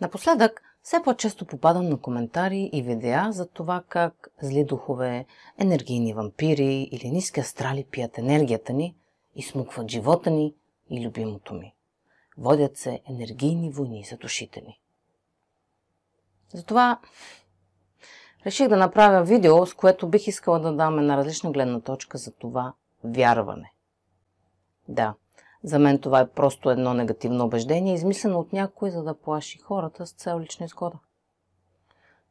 Напоследък все по-често попадам на коментари и видеа за това как зли духове, енергийни вампири или ниски астрали пият енергията ни и смукват живота ни и любимото ми. Водят се енергийни войни за душите ни. Затова реших да направя видео, с което бих искала да дам една различна гледна точка за това вярване. Да, за мен това е просто едно негативно убеждение, измислено от някой, за да плаши хората с цел лична изгода.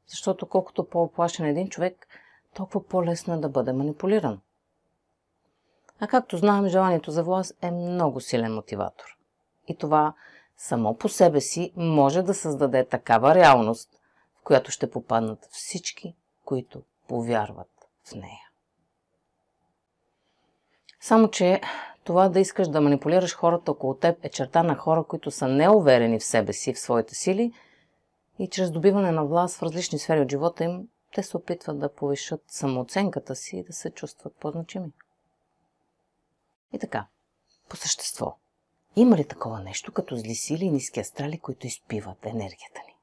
Защото колкото по-оплашен един човек, толкова по-лесно е да бъде манипулиран. А както знаем, желанието за власт е много силен мотиватор. И това само по себе си може да създаде такава реалност, в която ще попаднат всички, които повярват в нея. Само че това да искаш да манипулираш хората около теб е черта на хора, които са неуверени в себе си, в своите сили и чрез добиване на власт в различни сфери от живота им, те се опитват да повишат самооценката си и да се чувстват по-значими. И така, по същество, има ли такова нещо като зли сили и ниски астрали, които изпиват енергията ни?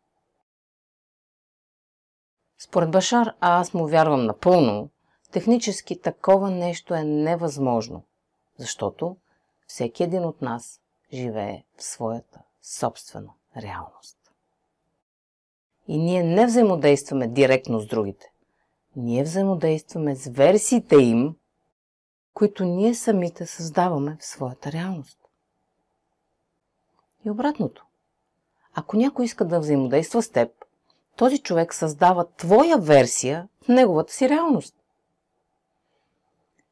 Според Башар, а аз му вярвам напълно, технически такова нещо е невъзможно, защото всеки един от нас живее в своята собствена реалност. И ние не взаимодействаме директно с другите. Ние взаимодействаме с версиите им, които ние самите създаваме в своята реалност. И обратното. Ако някой иска да взаимодейства с теб, този човек създава твоя версия в неговата си реалност.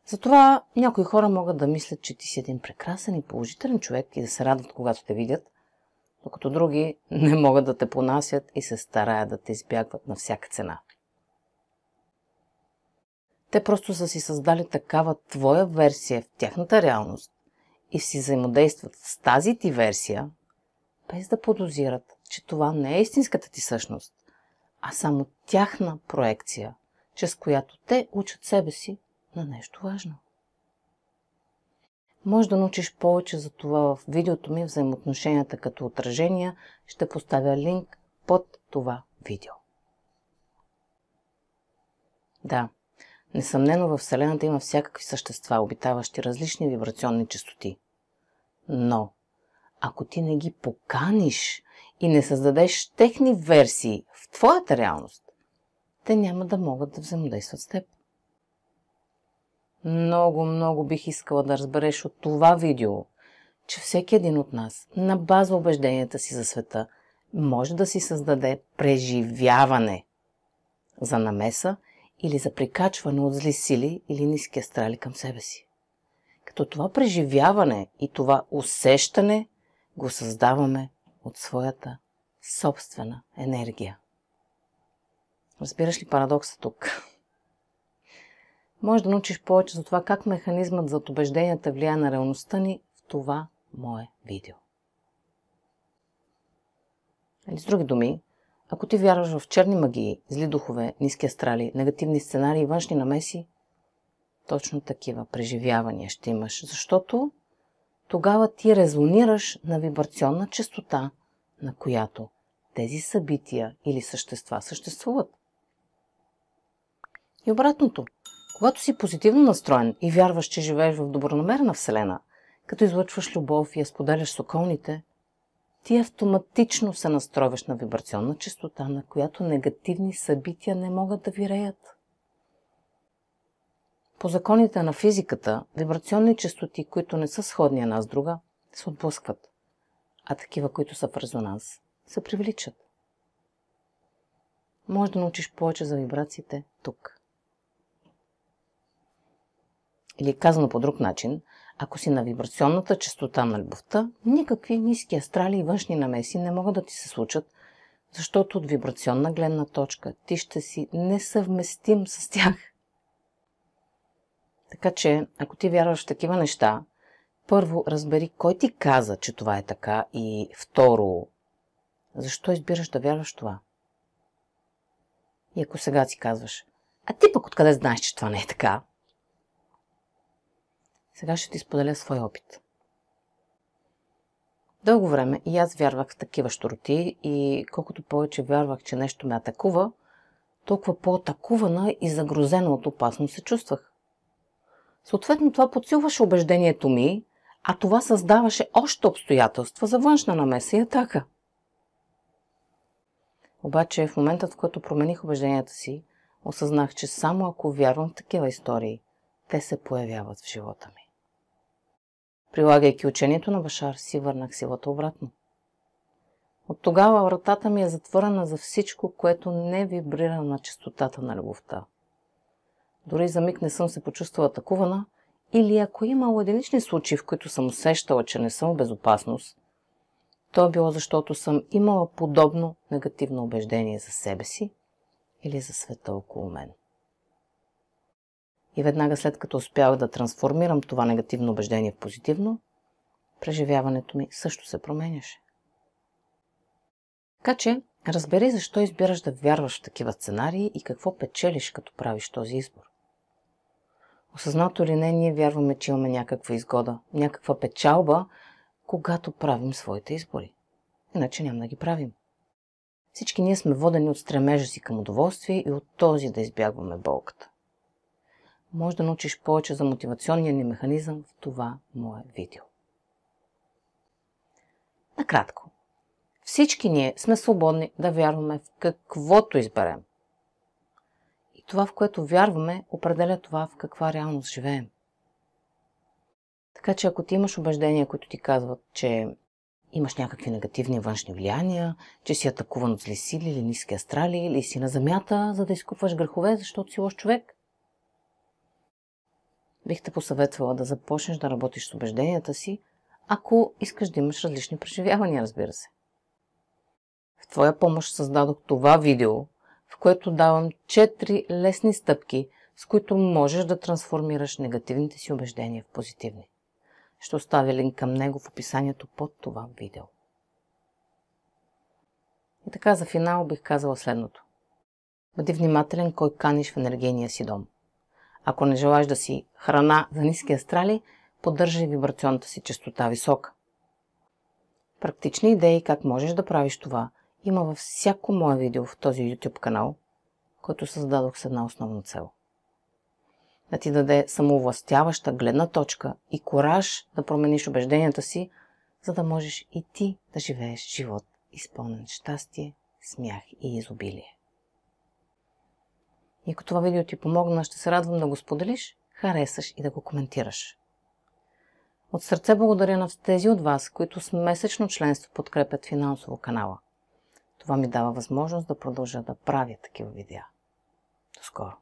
Затова някои хора могат да мислят, че ти си един прекрасен и положителен човек и да се радват, когато те видят, докато други не могат да те понасят и се стараят да те избягват на всяка цена. Те просто са си създали такава твоя версия в тяхната реалност и си взаимодействат с тази ти версия, без да подозират, че това не е истинската ти същност, а само тяхна проекция, чрез която те учат себе си на нещо важно. Може да научиш повече за това в видеото ми взаимоотношенията като отражения. Ще поставя линк под това видео. Да, несъмнено във Вселената има всякакви същества, обитаващи различни вибрационни честоти. Но, ако ти не ги поканиш и не създадеш техни версии в твоята реалност, те няма да могат да взаимодействат с теб. Много бих искала да разбереш от това видео, че всеки един от нас, на база убежденията си за света, може да си създаде преживяване за намеса или за прикачване от зли сили или ниски астрали към себе си. Като това преживяване и това усещане го създаваме от своята собствена енергия. Разбираш ли парадокса тук? Може да научиш повече за това как механизмът зад убежденията влияе на реалността ни в това мое видео. С други думи, ако ти вярваш в черни магии, зли духове, ниски астрали, негативни сценарии и външни намеси, точно такива преживявания ще имаш, защото тогава ти резонираш на вибрационна честота, на която тези събития или същества съществуват. И обратното. Когато си позитивно настроен и вярваш, че живееш в добронамерена вселена, като излъчваш любов и я споделяш с околните, ти автоматично се настройваш на вибрационна честота, на която негативни събития не могат да виреят. По законите на физиката, вибрационни честоти, които не са сходни една с друга, се отблъскват, а такива, които са в резонанс, се привличат. Може да научиш повече за вибрациите тук. Или казано по друг начин, ако си на вибрационната честота на любовта, никакви ниски астрали и външни намеси не могат да ти се случат, защото от вибрационна гледна точка ти ще си несъвместим с тях. Така че, ако ти вярваш в такива неща, първо разбери кой ти каза, че това е така и второ, защо избираш да вярваш в това? И ако сега си казваш, а ти пък откъде знаеш, че това не е така? Сега ще ти споделя свой опит. Дълго време и аз вярвах в такива щуроти и колкото повече вярвах, че нещо ме атакува, толкова по-атакувана и загрозена от опасност се чувствах. Съответно това подсилваше убеждението ми, а това създаваше още обстоятелства за външна намеса и атака. Обаче в момента, в който промених убежденията си, осъзнах, че само ако вярвам в такива истории, те се появяват в живота ми. Прилагайки учението на Башар, си върнах силата обратно. От тогава вратата ми е затворена за всичко, което не вибрира на честотата на любовта. Дори за миг не съм се почувствала атакувана, или ако имало единични случаи, в които съм усещала, че не съм в безопасност, то е било защото съм имала подобно негативно убеждение за себе си или за света около мен. И веднага след като успях да трансформирам това негативно убеждение в позитивно, преживяването ми също се променяше. Така че, разбери защо избираш да вярваш в такива сценарии и какво печелиш, като правиш този избор. Осъзнато или не, ние вярваме, че имаме някаква изгода, някаква печалба, когато правим своите избори. Иначе няма да ги правим. Всички ние сме водени от стремежа си към удоволствие и от този да избягваме болката. Може да научиш повече за мотивационния ни механизъм в това мое видео. Накратко, всички ние сме свободни да вярваме в каквото изберем. И това, в което вярваме, определя това, в каква реалност живеем. Така че ако ти имаш убеждения, които ти казват, че имаш някакви негативни външни влияния, че си атакуван от зли сили или ниски астрали, или си на земята, за да изкупваш грехове, защото си лош човек, бих те посъветвала да започнеш да работиш с убежденията си, ако искаш да имаш различни преживявания, разбира се. В твоя помощ създадох това видео, в което давам 4 лесни стъпки, с които можеш да трансформираш негативните си убеждения в позитивни. Ще оставя линк към него в описанието под това видео. И така за финал бих казала следното. Бъди внимателен кой каниш в енергийния си дом. Ако не желаеш да си храна за ниски астрали, поддържай вибрационната си честота висока. Практични идеи как можеш да правиш това има във всяко мое видео в този YouTube канал, който създадох с една основна цел. Да ти даде самовластяваща гледна точка и кураж да промениш убежденията си, за да можеш и ти да живееш живот изпълнен щастие, смях и изобилие. И ако това видео ти помогна, ще се радвам да го споделиш, харесаш и да го коментираш. От сърце благодаря на тези от вас, които с месечно членство подкрепят финансово канала. Това ми дава възможност да продължа да правя такива видеа. До скоро!